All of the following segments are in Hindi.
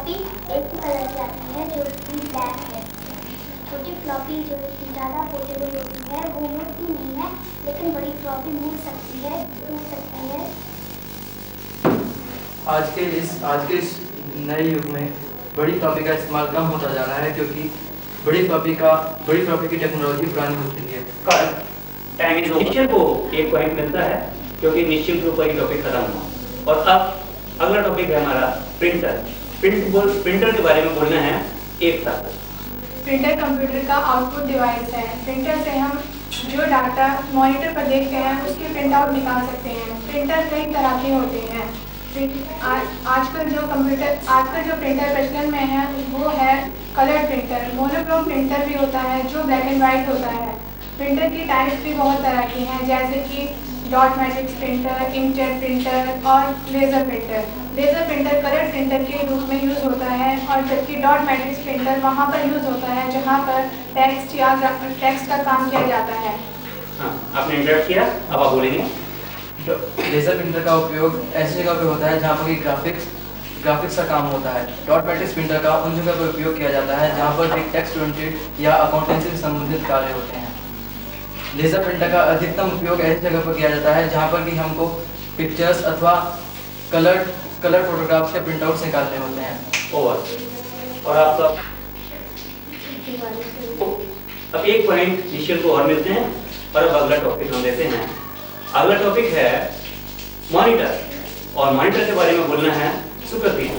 फ्लॉपी एक ही कलर की आती है जो कि ब्लैक है। छोटी फ्लॉपी जो ज़्यादा पोर्टेबल होती है वो मुड़ती नहीं है, लेकिन बड़ी फ्लॉपी मुड़ सकती है, टूट सकती है। आज के इस नए युग में बड़ी फ्लॉपी का इस्तेमाल कम होता जा रहा है, क्योंकि बड़ी फ्लॉपी की टेक्नोलॉजी पुरानी होती है। निश्चल को एक पॉइंट मिलता है क्योंकि निश्चल के ऊपर टॉपिक खत्म हुआ। और अब अगला टॉपिक है हमारा प्रिंटर। प्रिंटर के बारे में बोलना है एक साथ। प्रिंटर कंप्यूटर का आउटपुट डिवाइस है। प्रिंटर से हम जो डाटा मॉनिटर पर देखते हैं उसके प्रिंट आउट निकाल सकते हैं। प्रिंटर कई तरह के होते हैं। आजकल जो प्रिंटर प्रचलन में है वो है कलर प्रिंटर। मोनोक्रोम प्रिंटर भी होता है जो ब्लैक एंड वाइट होता है। प्रिंटर की टाइप्स भी बहुत तरह की हैं, जैसे कि dot matrix printer, inkjet printer और laser printer. Laser printer colour printer के रूप में यूज़ होता है, और जबकि डॉट मैट्रिक्स प्रिंटर वहाँ पर यूज़ होता है जहाँ पर टेक्स्ट का काम किया जाता है। हाँ, आपने इंटरप्ट किया, अब आप बोलेंगे। लेजर प्रिंटर का उपयोग ऐसी जगह पे होता है जहाँ पर ग्राफिक्स का काम होता है। डॉट मैट्रिक्स प्रिंटर का उन जगह पर उपयोग किया जाता है जहाँ पर टेक्स्ट ओरिएंटेड या अकाउंटेंसी से संबंधित कार्य होते हैं। लेजर प्रिंटर का अधिकतम उपयोग ऐसी जगह पर किया जाता है जहाँ पर कि हमको पिक्चर्स अथवा कलर फोटोग्राफ्स के प्रिंटआउट्स निकालने होते हैं। और आपका अब एक पॉइंट निश्चल को और मिलते हैं, और अब अगला टॉपिक हम लेते हैं। अगला टॉपिक है मॉनिटर, और मॉनिटर के बारे में बोलना है सुकृति।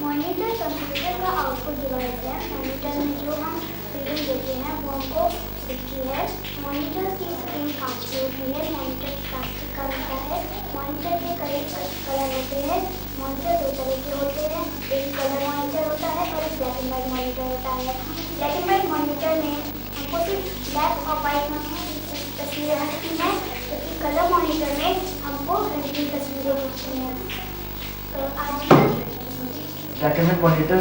मॉनिटर कंप्यूटर का आउटपुट डिवाइस है। मॉनिटर में जो हम रीडिंग देते हैं वो हमको दिखती है। मॉनिटर की स्क्रीन कांच की होती है। मॉनिटर प्लास्टिक का होता है। मॉनिटर के कलर होते हैं। मॉनिटर दो तरह के होते हैं, एक कलर मॉनिटर होता है और एक ब्लैक एंड वाइट मॉनिटर होता है। ब्लैक एंड वाइट मॉनिटर में हमको सिर्फ ब्लैक और वाइट तस्वीरें दिखती हैं, जबकि कलर मॉनिटर में हमको रंगीन तस्वीरें दिखती हैं। तो आजकल ब्लैक एंड वाइट मॉनिटर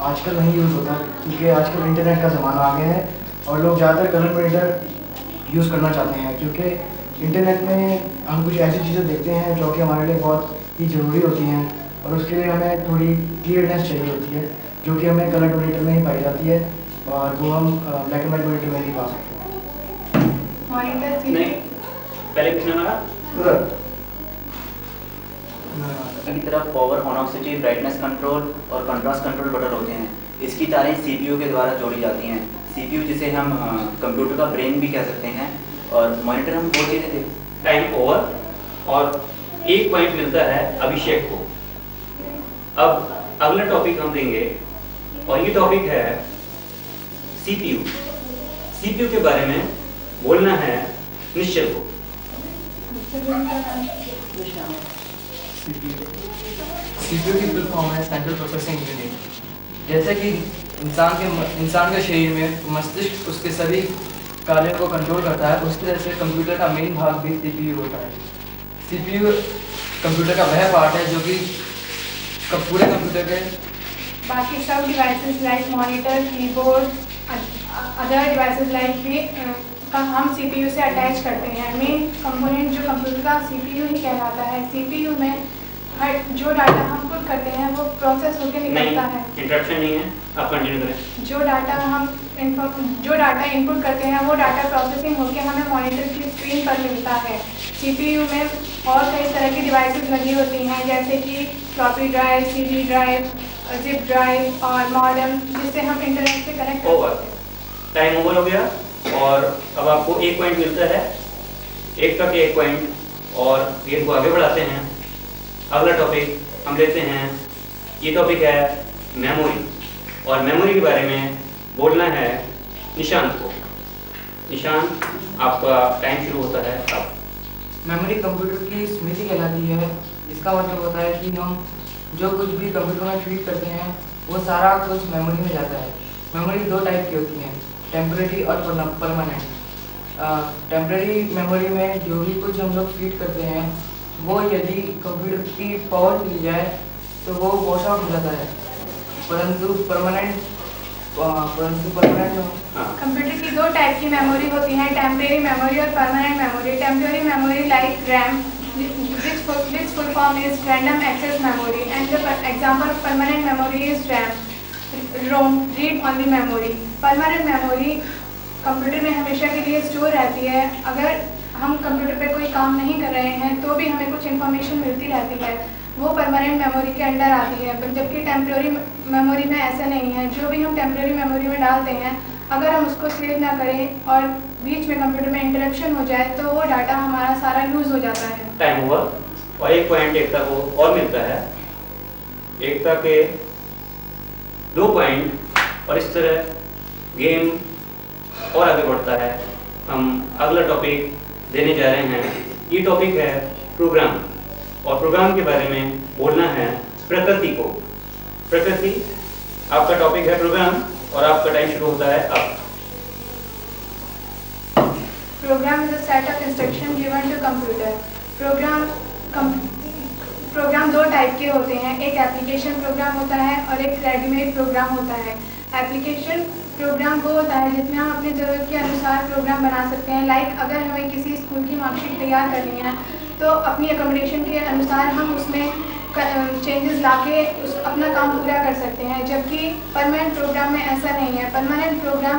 आजकल नहीं यूज़ होता, क्योंकि आजकल इंटरनेट का ज़माना आ गया है और लोग ज़्यादातर कलर मॉनिटर यूज़ करना चाहते हैं, क्योंकि इंटरनेट में हम कुछ ऐसी चीज़ें देखते हैं जो कि हमारे लिए बहुत ही ज़रूरी होती हैं, और उसके लिए हमें थोड़ी क्लियरनेस चाहिए होती है, जो कि हमें कलर मॉनिटर में ही पाई जाती है, और वो हम ब्लैक एंड वाइट मॉनिटर में नहीं पा सकते। नहीं, पहले किसने हमारा की तरफ power on off switch, brightness control और कंट्रास्ट कंट्रोल बटन होते हैं। इसकी तारें सीपीयू के द्वारा जोड़ी जाती हैं। सीपीयू जिसे हम कंप्यूटर का ब्रेन भी कह सकते हैं, और मॉनिटर हम वो चीज़ें देखते हैं। टाइम ओवर, और एक पॉइंट मिलता है अभिषेक को। अब अगला टॉपिक हम देंगे, और ये टॉपिक है सीपीयू। सीपीयू के बारे में बोलना है निश्चल को। सीपीयू की फुल फॉर्म है सेंट्रल प्रोसेसिंग यूनिट। जैसे कि इंसान के शरीर में मस्तिष्क उसके सभी कार्यों को कंट्रोल करता है, उसी तरह से कंप्यूटर का मेन भाग भी सीपीयू होता है। सीपीयू कंप्यूटर का वह पार्ट है जो कि पूरे कंप्यूटर के बाकी सब devices like monitor, keyboard, other devices like भी का हम सीपीयू से अटैच करते हैं। मेन कंपोनेंट जो कंप्यूटर का सीपीयू ही कहलाता है। सीपीयू में हर जो डाटा हम पुट करते हैं वो प्रोसेस होकर निकलता है। इंटरप्शन नहीं है, आप कंटिन्यू करें। जो डाटा इनपुट करते हैं वो डाटा प्रोसेसिंग होकर हमें मॉनिटर की स्क्रीन पर मिलता है। सीपीयू में और कई तरह की डिवाइसेस लगी होती हैं, जैसे कि floppy drive, CD drive, zip drive और मॉडेम, जिससे हम इंटरनेट से कनेक्ट कर सकते हैं। टाइम ओवर हो गया, और अब आपको एक पॉइंट मिलता है, एक तक एक पॉइंट, और गेम को आगे बढ़ाते हैं। अगला टॉपिक हम लेते हैं, ये टॉपिक है मेमोरी, और मेमोरी के बारे में बोलना है निशांत को। निशांत, आपका टाइम शुरू होता है अब। मेमोरी कंप्यूटर की स्मृति कहलाती है। इसका मतलब होता है कि हम जो कुछ भी कंप्यूटर में फीड करते हैं वो सारा कुछ मेमोरी में जाता है। मेमोरी दो टाइप की होती हैं, टेम्परेरी और परमानेंट। टेम्परेरी मेमोरी में जो भी कुछ हम लोग फीड करते हैं वो यदि कंप्यूटर की पावर मिल जाए तो वो वॉश आउट हो जाता है, परंतु परमानेंट कंप्यूटर की दो टाइप की मेमोरी होती हैं, टेम्परेरी मेमोरी और permanent memory. Temporary memory like RAM, which This full form is random access memory, and the example of permanent memory is RAM. ROM, read only memory. Permanent memory computer में हमेशा के लिए स्टोर रहती है। अगर हम कंप्यूटर पे कोई काम नहीं कर रहे हैं तो भी हमें कुछ इन्फॉर्मेशन मिलती रहती है, वो परमानेंट मेमोरी के अंडर आती है। जबकि टेम्प्रेरी मेमोरी में ऐसा नहीं है। जो भी हम टेम्प्रेरी मेमोरी में डालते हैं, अगर हम उसको सेव ना करें और बीच में कंप्यूटर में इंटरप्शन हो जाए तो वो डाटा हमारा सारा लूज हो जाता है। Time over. और एक पॉइंट एकता को और मिलता है, एकता के 2 पॉइंट, और इस तरह गेम और आगे बढ़ता है। हम अगला टॉपिक देने जा रहे हैं। ये टॉपिक है प्रोग्राम, और प्रोग्राम के बारे में बोलना है प्रकृति को। प्रकृति आपका टॉपिक है प्रोग्राम, और आपका टाइम शुरू होता है अब। Program is a set of instruction given to computer. प्रोग्राम 2 टाइप के होते हैं, एक एप्लीकेशन प्रोग्राम होता है और एक रेडीमेड प्रोग्राम होता है। एप्लीकेशन प्रोग्राम वो होता है जिसमें हम अपनी ज़रूरत के अनुसार प्रोग्राम बना सकते हैं। लाइक अगर हमें किसी स्कूल की मार्कशीट तैयार करनी है तो अपनी अकोमोडेशन के अनुसार हम उसमें चेंजेस लाके अपना काम पूरा कर सकते हैं। जबकि परमानेंट प्रोग्राम में ऐसा नहीं है। परमानेंट प्रोग्राम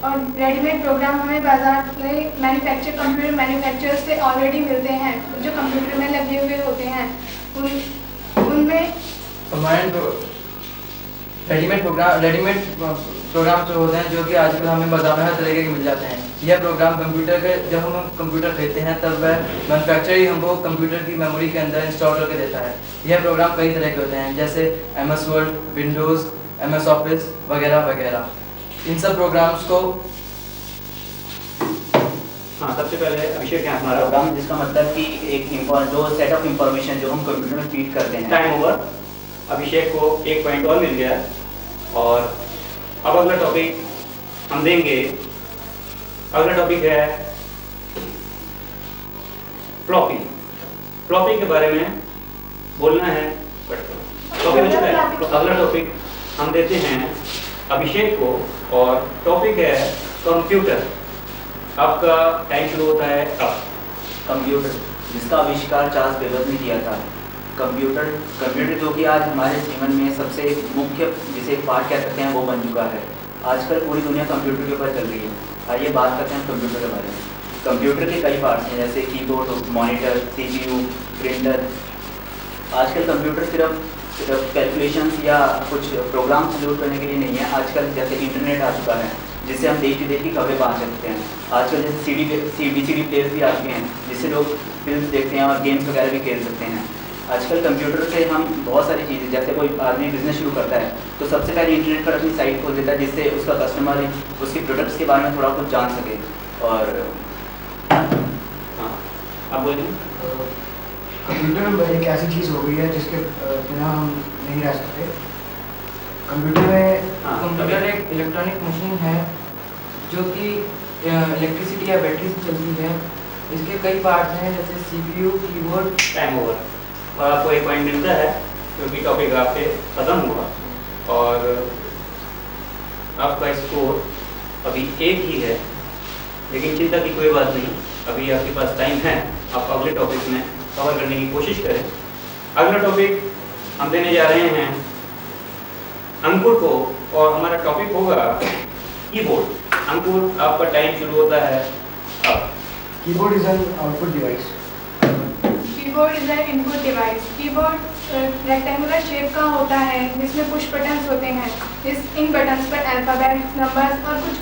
और रेडीमेड प्रोग्राम हमें बाजार में कंप्यूटर मैन्युफैक्चरर से ऑलरेडी मिलते हैं, जो कंप्यूटर में लगे हुए होते हैं। उनमें रेडीमेड प्रोग्राम जो होते हैं, जो कि आजकल हमें बाजार में हर तरीके के मिल जाते हैं। यह प्रोग्राम कंप्यूटर के, जब हम कंप्यूटर खरीदते हैं तब वह मैन्युफैक्चरर ही हमको कंप्यूटर की मेमोरी के अंदर इंस्टॉल करके देता है। यह प्रोग्राम कई तरह के होते हैं, जैसे MS word, Windows, MS office वगैरह वगैरह। इन सब प्रोग्राम्स को सबसे पहले अभिषेक यहाँ हमारा प्रोग्राम, जिसका मतलब कि एक जो सेट ऑफ इंफॉर्मेशन जो हम कंप्यूटर में फीड करते हैं। Time over. अभिषेक को 1 पॉइंट और मिल गया। और अब अगला टॉपिक हम देंगे। अगला टॉपिक है फ्लॉपी। फ्लॉपी के बारे में बोलना है। टॉपिक हो चुका है। तो अगला टॉपिक हम देते हैं अभिषेक को, और टॉपिक है कंप्यूटर। आपका टाइम शुरू होता है अब। कंप्यूटर, जिसका आविष्कार चार्ल्स बेबज ने किया था। कंप्यूटर जो कि आज हमारे जीवन में सबसे मुख्य, जिसे पार्ट कह सकते हैं, वो बन चुका है। आजकल पूरी दुनिया कंप्यूटर के ऊपर चल रही है। आइए बात करते हैं कंप्यूटर के बारे में। कंप्यूटर के कई पार्ट्स हैं, जैसे कीबोर्ड, मॉनिटर, CPU, प्रिंटर। आजकल कंप्यूटर सिर्फ कैलकुलेशंस या कुछ प्रोग्राम यूज करने के लिए नहीं है। आजकल जैसे इंटरनेट आ चुका है, जिससे हम देश विदेश की खबरें पा सकते हैं। आजकल जैसे VCD प्लेयर्स भी आ चुके हैं, जिससे लोग फिल्म देखते हैं और गेम्स वगैरह भी खेल सकते हैं। आजकल कंप्यूटर से हम बहुत सारी चीज़ें, जैसे कोई आदमी बिजनेस शुरू करता है तो सबसे पहले इंटरनेट पर अपनी साइट खोल देता है, जिससे उसका कस्टमर उसके प्रोडक्ट्स के बारे में थोड़ा कुछ जान सके। और आप बोलिए। कंप्यूटर एक ऐसी चीज़ हो गई है जिसके बिना हम नहीं रह सकते। कंप्यूटर एक इलेक्ट्रॉनिक मशीन है जो कि इलेक्ट्रिसिटी या बैटरी से चलती है। इसके कई पार्ट्स हैं, जैसे CPU, कीबोर्ड। Time over. और आपको 1 पॉइंट मिलता है, क्योंकि टॉपिक आपके ख़त्म हुआ और आपका स्कोर अभी 1 ही है। लेकिन चिंता की कोई बात नहीं, अभी आपके पास टाइम है। आप अगले टॉपिक में कवर करने की कोशिश करें। अगला टॉपिक हम देने जा रहे हैं अंकुर को, और हमारा टॉपिक होगा कीबोर्ड। अंकुर, आपका टाइम शुरू होता है अब। Keyboard is an output device. Keyboard is an input device. Keyboard rectangular shape का होता है, जिसमें पुश बटन्स होते हैं। इन बटन्स पर अल्फ़ाबेट, नंबर्स और कुछ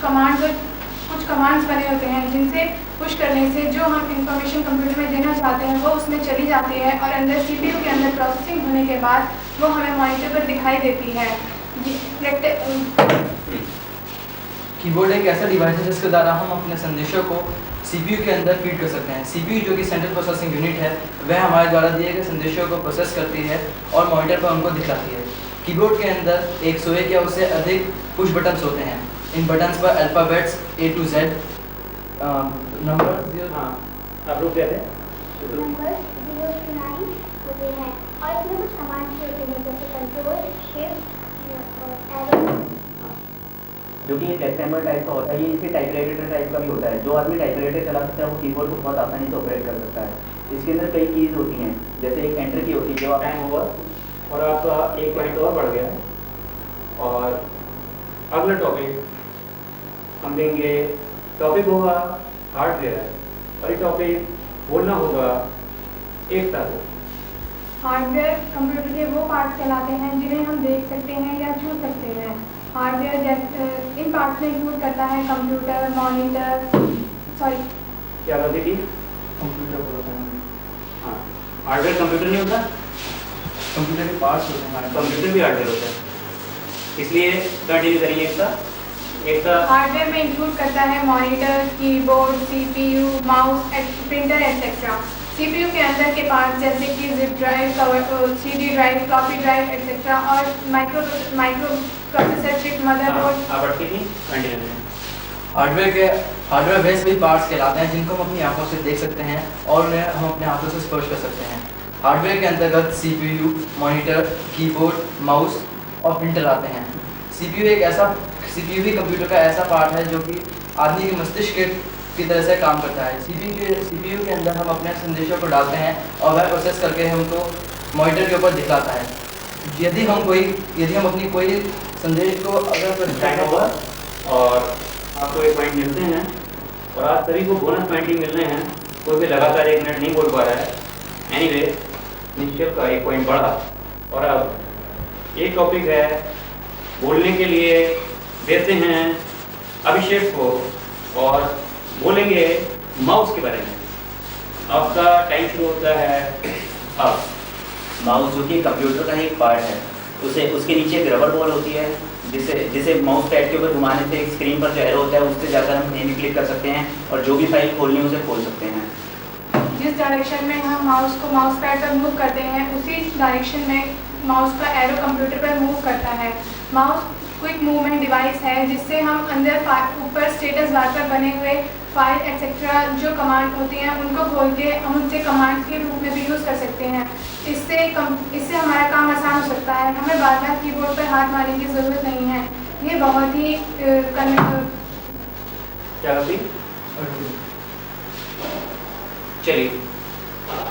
कमांड्स बने होते हैं, जिनसे पुश करने से जो हम इंफॉर्मेशन कंप्यूटर में देना चाहते हैं वो उसमें चली जाती है, और अंदर CPU के अंदर प्रोसेसिंग होने के बाद वो हमें मॉनिटर पर दिखाई देती है। कीबोर्ड एक ऐसा डिवाइस है जिसके द्वारा हम अपने संदेशों को CPU के अंदर फीड कर सकते हैं। CPU जो कि सेंट्रल प्रोसेसिंग यूनिट है, वह हमारे द्वारा दिए गए संदेशों को प्रोसेस करती है और मॉनिटर पर हमको दिखलाती है। कीबोर्ड के अंदर 101 या उससे अधिक पुश बटन्स होते हैं। इन बटन्स पर alphabets A to Z, number. आप लोग क्या थे? नंबर 0 to 9 होते हैं, और इसमें कुछ कमांड्स होते हैं, जैसे कंट्रोल, शिफ्ट और एरो। जो कि एक रेक्टेंगल टाइप का होता है। ये इसी टाइपराइटर टाइप का भी होता है। जो आदमी टाइपराइटर चला सकता है वो कीबोर्ड को बहुत आसानी से ऑपरेट कर सकता है। इसके अंदर कई कीज़ होती हैं, जैसे एक एंटर की होती है जो आप टाइम ओवर और आपका एक पॉइंट और बढ़ गया। और अगला टॉपिक हम देंगे, टॉपिक होगा हार्डवेयर और ये टॉपिक बोलना होगा एकता को। हार्डवेयर कंप्यूटर के वो पार्ट कहलाते हैं जिन्हें हम देख सकते हैं या छू सकते हैं। हार्डवेयर जैसे इन पार्ट्स में इंक्लूड करता है कंप्यूटर, मॉनिटर, क्या होती थी? कंप्यूटर होता है। हाँ, हार्डवेयर कंप्यूटर नहीं होता, कंप्यूटर के पार्ट्स होते हैं। कंप्यूटर भी हार्डवेयर होता है। इसलिए कंटिन्यू करेंगे एकता। हार्डवेयर में इंक्लूड करता है monitor, keyboard, CPU, mouse, printer etcetera. CPU के अंदर के पार्ट्स जैसे कि zip drive, CD drive, floppy drive etcetera और माइक्रो प्रोसेसर चिप, मदरबोर्ड। आप अटकी थी, कंटिन्यू करें। हार्डवेयर बेस वही पार्ट्स कहलाते हैं जिनको हम अपनी आंखों से देख सकते हैं और उन्हें हम अपने हाथों से स्पर्श कर सकते हैं। हार्डवेयर के अंतर्गत सीपीयू, मॉनिटर, कीबोर्ड, माउस और प्रिंटर आते हैं। सीपीयू भी कंप्यूटर का ऐसा पार्ट है जो कि आदमी के मस्तिष्क की तरह से काम करता है। सीपीयू के अंदर हम अपने संदेशों को डालते हैं और वह प्रोसेस करके हमको मॉनिटर के ऊपर दिखलाता है। यदि हम अपनी कोई संदेश को टाइम ओवर और आपको एक पॉइंट मिलते हैं और आज सभी को बोनस पॉइंट ही मिल रहे हैं। कोई भी लगातार 1 मिनट नहीं बोल पा रहा है। एनीवे, निश्चय का 1 पॉइंट बढ़ा। और अब एक टॉपिक है, बोलने के लिए देते हैं अभिषेक को और बोलेंगे माउस के बारे में। आपका टाइम शुरू होता है अब। माउस जो कि कंप्यूटर का एक पार्ट है, उसके नीचे एक रबर बॉल होती है जिसे माउस पैड के ऊपर घुमाने से एक स्क्रीन पर जो एरो होता है उससे जाकर हम कहीं भी क्लिक कर सकते हैं और जो भी फाइल खोलनी है उसे खोल सकते हैं। जिस डायरेक्शन में हम माउस को माउस पैड पर मूव करते हैं उसी डायरेक्शन में माउस का एरो कंप्यूटर पर मूव करता है। माउस क्विक मूवमेंट डिवाइस है जिससे हम अंदर ऊपर स्टेटस बार पर बने हुए फाइल एक्सेट्रा जो कमांड होती हैं उनको खोल के हम उनसे कमांड के रूप में भी यूज़ कर सकते हैं। इससे हमारा काम आसान हो सकता है। हमें बार बार कीबोर्ड पर हाथ मारने की ज़रूरत नहीं है। ये बहुत ही क्या होती? चलिए,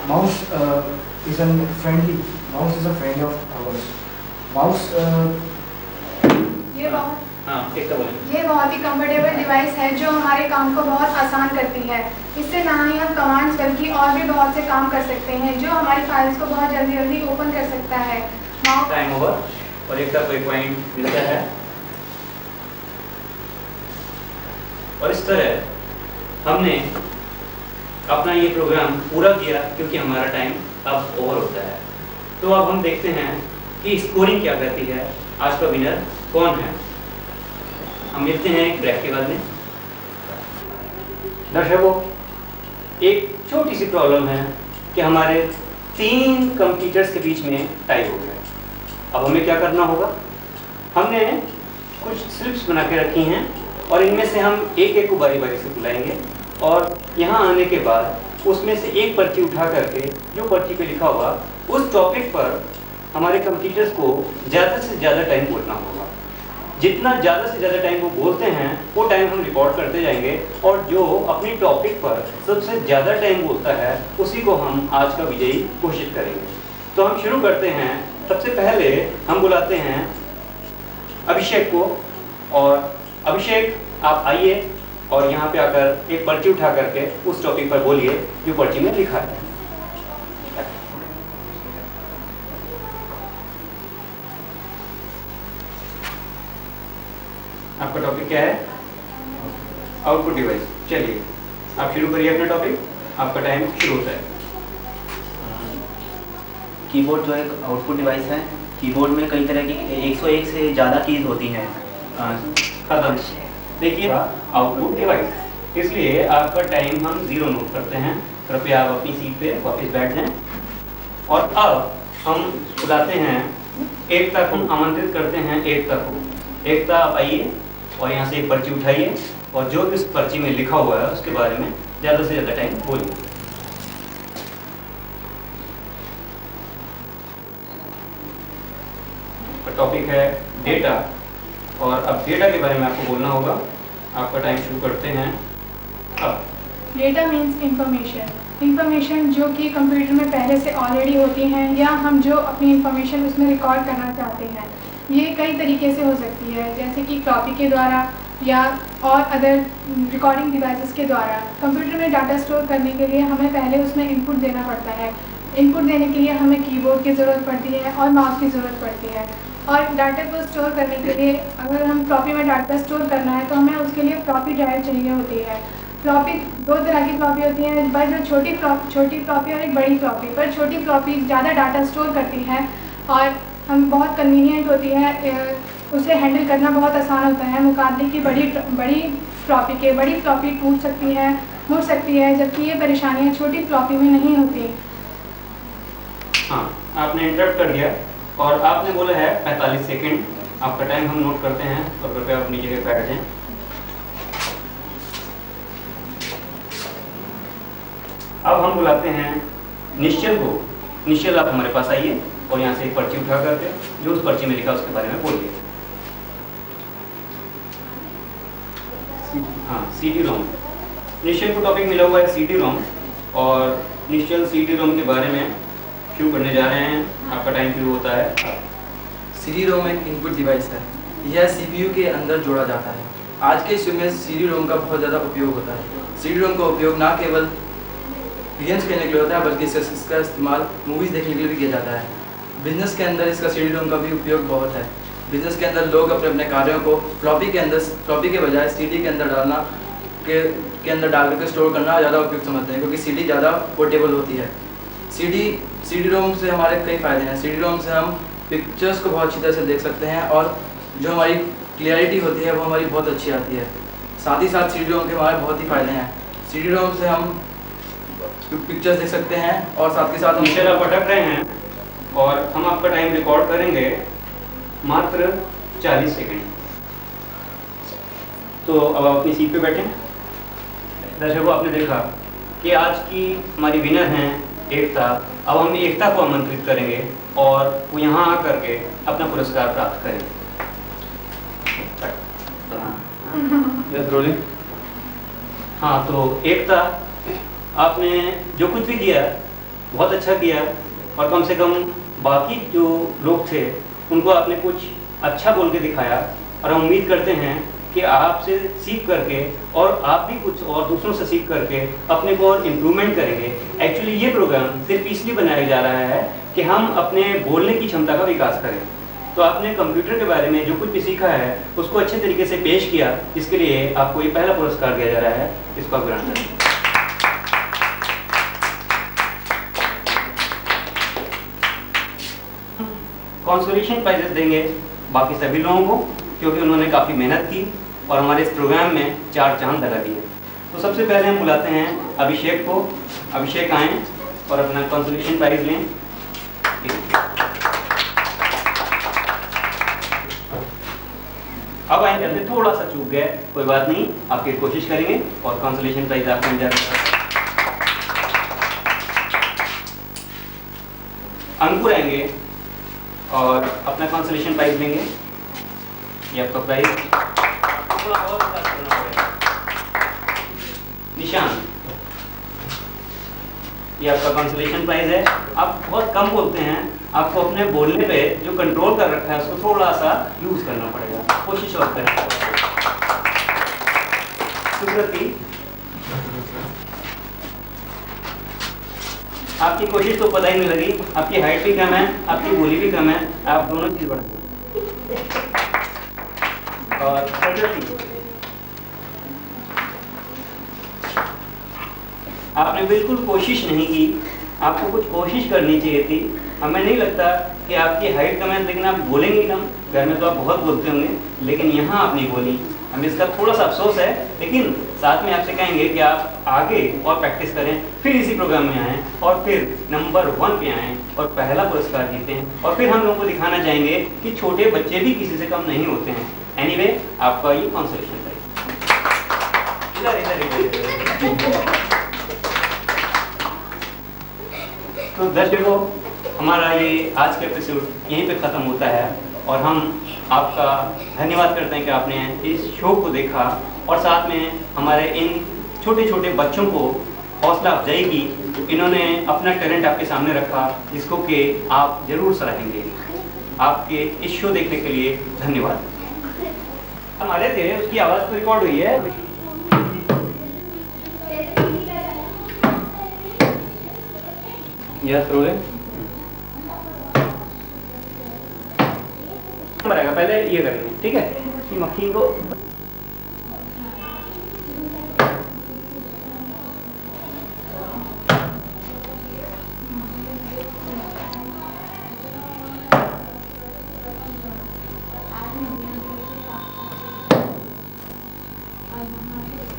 Mouse is a friend of ours. Mouse ये बहुत हाँ, एक तो बोलें। ये बहुत ही कंफर्टेबल डिवाइस है जो हमारे काम को बहुत आसान करती है। इससे ना ही हम कमांड्स बल्कि और भी बहुत से काम कर सकते हैं जो हमारी फाइल्स को बहुत जल्दी ओपन कर सकता है। टाइम ओवर और एक तक कोई पॉइंट मिलता है। और इस तरह हमने अपना ये प्रोग्राम पूरा किया क्योंकि हमारा टाइम अब ओवर होता है। तो अब हम देखते हैं कि स्कोरिंग क्या कहती है, आज का विनर कौन है। हम मिलते हैं एक ब्रेक के बाद में। दर्शकों, एक छोटी सी प्रॉब्लम है कि हमारे 3 कंप्यूटर्स के बीच में टाई हो गया। अब हमें क्या करना होगा, हमने कुछ स्लिप्स बना के रखी हैं और इनमें से हम एक को बारी बारी से बुलाएंगे और यहाँ आने के बाद उसमें से एक पर्ची उठा करके जो पर्ची पे लिखा होगा उस टॉपिक पर हमारे कंप्यूटर्स को ज़्यादा से ज़्यादा टाइम बोलना होगा। जितना ज़्यादा से ज़्यादा टाइम वो बोलते हैं वो टाइम हम रिकॉर्ड करते जाएंगे और जो अपनी टॉपिक पर सबसे ज़्यादा टाइम बोलता है उसी को हम आज का विजयी घोषित करेंगे। तो हम शुरू करते हैं। सबसे पहले हम बुलाते हैं अभिषेक को। और अभिषेक, आप आइए और यहाँ पे आकर एक पर्ची उठा करके उस टॉपिक पर बोलिए जो पर्ची में लिखा है। आपका टॉपिक क्या है? Output device. चलिए, आप शुरू करिए अपना टॉपिक। आपका टाइम शुरू होता है। कीबोर्ड जो एक आउटपुट डिवाइस है, कीबोर्ड में कई तरह की 101 से ज़्यादा कीज होती हैं। खत्म। देखिए, आउटपुट डिवाइस, इसलिए आपका टाइम हम 0 नोट करते हैं। कृपया आप अपनी सीट पे वापस बैठ जाएं। और अब हम बुलाते हैं एकता को, आमंत्रित करते हैं एकता को। एकता, आप आइए और यहाँ से एक पर्ची उठाइए और जो भी उस पर्ची में लिखा हुआ है उसके बारे में ज़्यादा से ज़्यादा टाइम बोलिए। टॉपिक है डेटा और अब डेटा के बारे में आपको बोलना होगा। आपका टाइम शुरू करते हैं अब। डेटा मीन्स इंफॉर्मेशन जो कि कंप्यूटर में पहले से ऑलरेडी होती हैं या हम जो अपनी इंफॉर्मेशन उसमें रिकॉर्ड करना चाहते हैं। ये कई तरीके से हो सकती है, जैसे कि कॉपी के द्वारा या और अदर रिकॉर्डिंग डिवाइसेस के द्वारा। कंप्यूटर में डाटा स्टोर करने के लिए हमें पहले उसमें इनपुट देना पड़ता है। इनपुट देने के लिए हमें कीबोर्ड की ज़रूरत पड़ती है और माउस की ज़रूरत पड़ती है। और डाटा को स्टोर करने के लिए अगर हम फ्लॉपी में डाटा स्टोर करना है तो हमें उसके लिए फ्लॉपी ड्राइव चाहिए होती है। फ्लॉपी दो तरह की फ्लॉपी होती हैं, पर जो छोटी फ्लॉपी और एक बड़ी फ्लॉपी। पर छोटी फ्लॉपी ज़्यादा डाटा स्टोर करती है और हम बहुत कन्वीनियंट होती है, उसे हैंडल करना बहुत आसान होता है मुकाबले की बड़ी फ्लॉपी के। बड़ी फ्लॉपी टूट सकती है, मुड़ सकती है, जबकि ये परेशानियाँ छोटी फ्लॉपी में नहीं होती। हाँ, आपने इंटरप्ट कर दिया और आपने बोला है 45 सेकंड। आपका टाइम हम नोट करते हैं और कृपया अपनी जगह बैठ जाएं। अब हम बुलाते हैं निश्चल को। निश्चल, आप हमारे पास आइए और यहाँ से एक पर्ची उठा करके जो उस पर्ची में लिखा उसके बारे में बोलिए। हाँ, CD-ROM। निश्चल को टॉपिक मिला हुआ है CD-ROM और निश्चल CD-ROM के बारे में शुरू करने जा रहे हैं। आपका टाइम शुरू होता है। CD-ROM एक इनपुट डिवाइस है। यह CPU के अंदर जोड़ा जाता है। आज के युग में CD-ROM का बहुत ज़्यादा उपयोग होता है। CD-ROM का उपयोग न केवल गेम्स खेलने के लिए होता है बल्कि इसका इस्तेमाल मूवीज़ देखने के लिए भी किया जाता है। बिजनेस के अंदर इसका CD-ROM का भी उपयोग बहुत है। बिजनेस के अंदर लोग अपने अपने कार्यों को फ्लॉपी के बजाय CD के अंदर डालना के अंदर डाल करके स्टोर करना ज़्यादा उपयुक्त समझते हैं, क्योंकि CD ज़्यादा पोर्टेबल होती है। CD-ROM से हमारे कई फ़ायदे हैं। CD-ROM से हम पिक्चर्स को बहुत अच्छी तरह से देख सकते हैं और जो हमारी क्लियरिटी होती है वो हमारी बहुत अच्छी आती है। साथ ही साथ CD-ROM के हमारे बहुत ही फ़ायदे हैं। CD-ROM से हम पिक्चर्स देख सकते हैं और साथ के साथ निश्चल आप अटक रहे हैं और हम आपका टाइम रिकॉर्ड करेंगे मात्र 40 सेकंड। तो अब आप अपनी सीट पे बैठें। दर्शकों, आपने देखा कि आज की हमारी विनर हैं एकता। अब हम एकता को आमंत्रित करेंगे और वो यहाँ आकर के अपना पुरस्कार प्राप्त करेंगे। हाँ, तो एकता, आपने जो कुछ भी किया बहुत अच्छा किया और कम से कम बाकी जो लोग थे उनको आपने कुछ अच्छा बोल के दिखाया और हम उम्मीद करते हैं कि आपसे सीख करके और आप भी कुछ और दूसरों से सीख करके अपने को और इम्प्रूवमेंट करेंगे। एक्चुअली ये प्रोग्राम सिर्फ इसलिए बनाया जा रहा है कि हम अपने बोलने की क्षमता का विकास करें। तो आपने कंप्यूटर के बारे में जो कुछ भी सीखा है उसको अच्छे तरीके से पेश किया, इसके लिए आपको ये पहला पुरस्कार दिया जा रहा है। इसको आप ग्रहण करें। कंसोलेशन प्राइजेस देंगे बाकी सभी लोगों को, क्योंकि उन्होंने काफ़ी मेहनत की और हमारे इस प्रोग्राम में 4 चांद लगा दिए। तो सबसे पहले हम बुलाते हैं अभिषेक को। अभिषेक आएँ और अपना कंसोलेशन प्राइज लें। अब आए जल्दी, थोड़ा सा चूक गए, कोई बात नहीं, आप फिर कोशिश करेंगे और कंसोलेशन प्राइज आपको मिल जाएगा। अंकुर आएंगे और अपना कंसोलेशन प्राइज लेंगे। ये आपका प्राइज। थोड़ा और विकास करना पड़ेगा। निशान, ये आपका कंसोलेशन प्राइज है। आप बहुत कम बोलते हैं, आपको अपने बोलने पे जो कंट्रोल कर रखा है उसको थोड़ा सा यूज करना पड़ेगा, कोशिश और करें। सुकृति, आपकी कोशिश तो पता ही नहीं लगी, आपकी हाइट भी कम है, आपकी बोली भी कम है, आप दोनों चीज बढ़ गए। और आपने बिल्कुल कोशिश नहीं की, आपको कुछ कोशिश करनी चाहिए थी। हमें नहीं लगता कि आपकी हाइट कम है, लेकिन आप बोलेंगे कम। घर में तो आप बहुत बोलते होंगे, लेकिन यहाँ आप नहीं बोली। हमें इसका थोड़ा सा अफसोस है, लेकिन साथ में आपसे कहेंगे कि आप आगे और प्रैक्टिस करें, फिर इसी प्रोग्राम में आएँ और फिर नंबर 1 पे आएँ और पहला पुरस्कार जीतें। और फिर हम लोगों को दिखाना चाहेंगे कि छोटे बच्चे भी किसी से कम नहीं होते हैं। एनीवे, आपका ये कंसोलेशन प्राइज। तो दर्शकों, हमारा ये आज का एपिसोड यहीं पे ख़त्म होता है और हम आपका धन्यवाद करते हैं कि आपने इस शो को देखा और साथ में हमारे इन छोटे छोटे बच्चों को हौसला अफजाई की। इन्होंने अपना टैलेंट आपके सामने रखा जिसको कि आप जरूर सराहेंगे। आपके इस शो देखने के लिए धन्यवाद। हमारे थे उसकी आवाज़ तो रिकॉर्ड हुई है। Yes rolling. पहले ये करेंगे, ठीक है, कि मक्खी को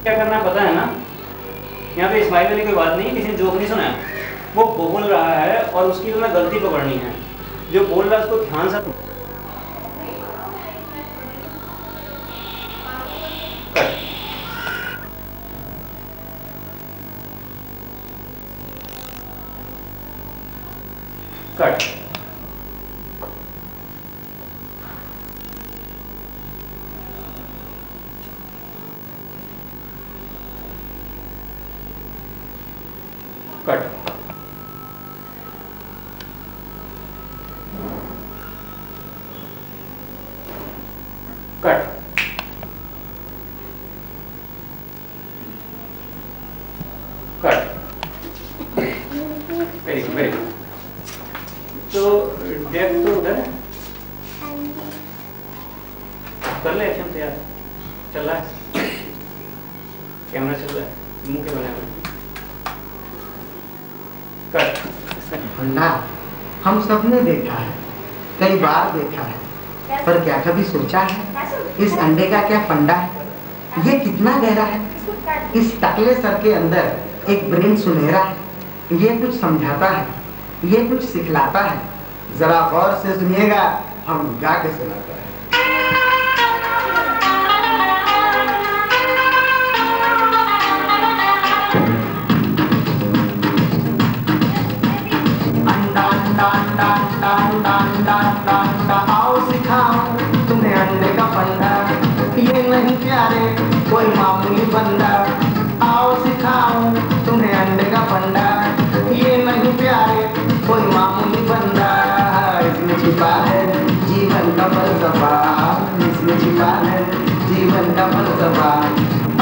क्या करना पता है ना। यहाँ पे स्माइल वाली कोई बात नहीं, किसी ने जोक नहीं सुना है। वो बोल रहा है और उसकी तो मैं गलती पकड़नी है। जो बोल रहा है उसको ध्यान से cut. Cut. Cut. Cut. Very good, very good. तो डेप्थ तो उधर है, कर ले एक्शन तैयार। चल रहा है, कैमरा चल रहा है, मुंह के बनाया। अंडा हम सबने देखा है, कई बार देखा है, पर क्या कभी सोचा है इस अंडे का क्या फंडा है? ये कितना गहरा है? इस टकले सर के अंदर एक ब्रेन सुनहरा है। ये कुछ समझाता है, ये कुछ सिखलाता है। जरा गौर से सुनिएगा, हम गा के सुनाते हैं। आओ सिखाऊं तुम्हें अंडे का फंडा, ये नहीं प्यारे कोई मामूली बंदा। आओ सिखाऊं तुम्हें अंडे का फंडा, ये नहीं प्यारे कोई मामूली बंदा। इसमें छिपा है जीवन का फलसफा, इसमें छिपा है जीवन का फलसफा।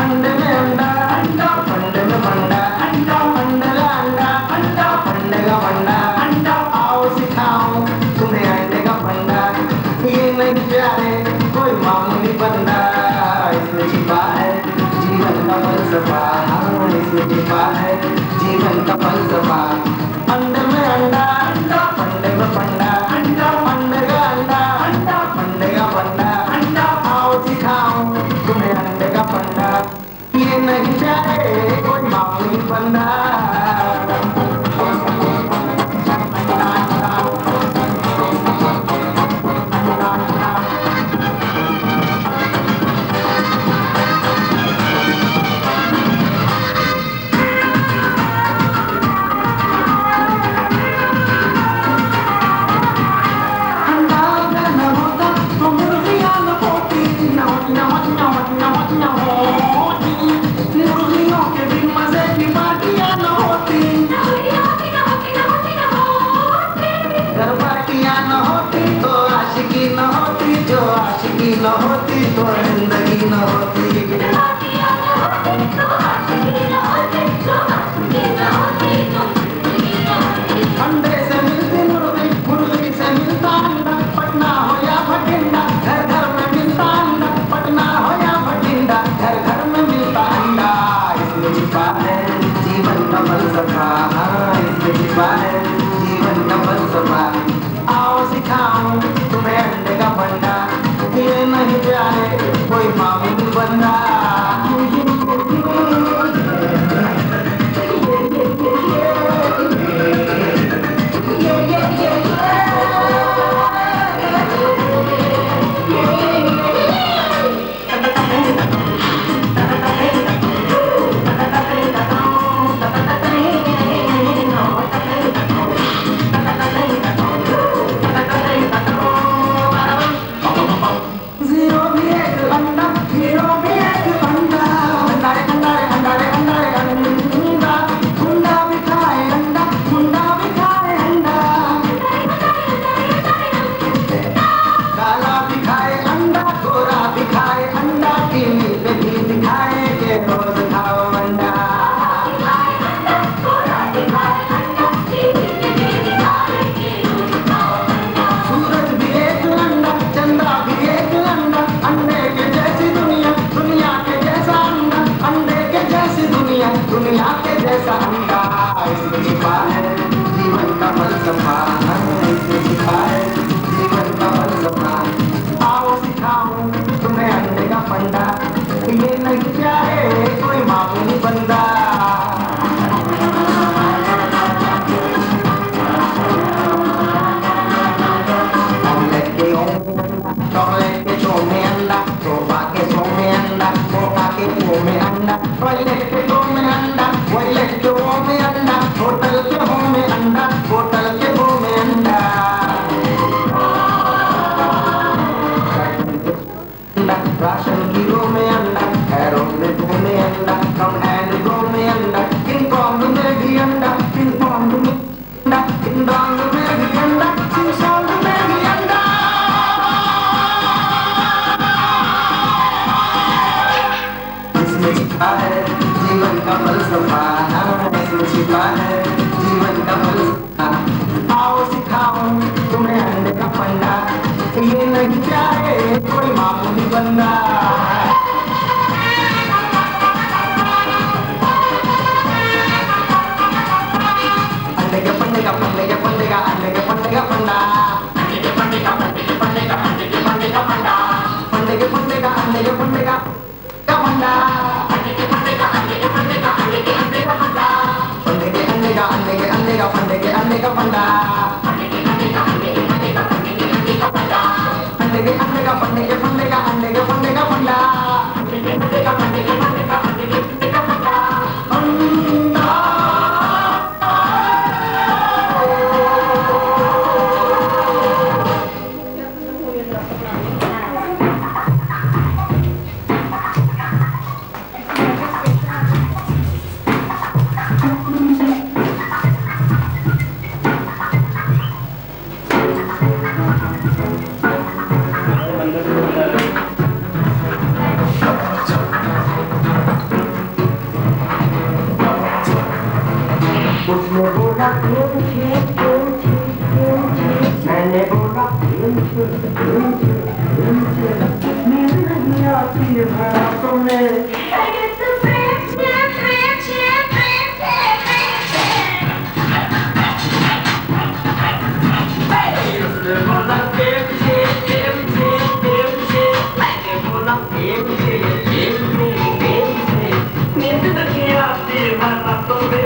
अंडे में अंडा, अंडा फंडे में फंडा, अंडा फंडे का अंडा, अंडा फंडे का फंडा। आओ सिखाऊं तुम्हें अंडे का फंडा, ये नहीं प्यारे कोई मामूली बंदा। इसमें छिपा है जीवन का फलसफा, इसमें छिपा है जीवन का फलसफा। अंडे में अंडा, अंडा फंडे में फंडा, अंडा फंडे का अंडा, अंडा फंडे का फंडा। अंडा आओ सिखाऊं तुम्हें अंडे का फंडा, ये नहीं प्यारे कोई मामूली बंदा। न होती तो जिंदगी न होती। अंडे से मिलती मुर्गी, मुर्गी से मिलता अंडा, पटना हो या भटिंडा, घर घर में मिलता अंडा, पटना हो या भटिंडा, घर घर में मिलता अंडा। इसमें छिपा है जीवन का फलसफा, इसमें छिपा है जीवन का फलसफा। आओ सिखाऊं तुम्हें अंडे का फंडा, ये नहीं प्यारे कोई मामूली बंदा। फलसफा इसमें छिपा है जीवन का फलसफा। आओ सिखाऊं तुम्हें अंडे का फंडा, ये नहीं चाहे कोई मामूली बंदा। चॉकलेट के शो में अंडा, सोफा के शो में अंडा, सोफा के शो में अंडा, टॉयलेट के शो में अंडा, टॉयलेट के वो में अंडा, होटल के हो में अंडा, होटल के वो में अंडा। राशन की रो में अंडा, हैरों में दो में अंडा, कम हैंड गो में अंडा, किंग कॉन्ग में भी अंडा, किंग कॉन्ग में अंडा, किंग डॉन्ग में भी अंडा, किंग सॉन्ग में भी अंडा। इसमें छिपा है जीवन का फलसफा, इसमें छिपा है जीवन का फलसफा। आओ सिखाऊं तुम्हें अंडे का फंडा, ये नहीं चाहे कोई मामूली बंदा। अंडे के फंडे का फंडे के फंडे का अंडे के फंडे का फंडा, अंडे के फंडे का फंडे के फंडे का अंडे के फंडे का फंडा, फंडे के फंडे का अंडे के फंडे का फंडा, अंडे के फंडे का अंडे के फंडे का अंडे के अंडे का फंडा, फंडे के अंडे का अंडे के अंडे का फंडे के अंडे का फंडा, अंडे के अंडे का अंडे के फंडे का अंडे के अंडे का फंडा, अंडे के अंडे का फंडे के फंडे का अंडे के फंडे का फंडा, अंडे के अंडे का फंडे के फंडे का अंडे के फंडे का फंडा, अंडा। उसने बोला मैंने बोला नींद नहीं आती है रातों में। उसने बोला मैंने बोला नींद नहीं आती है रातों में।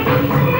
Thank you.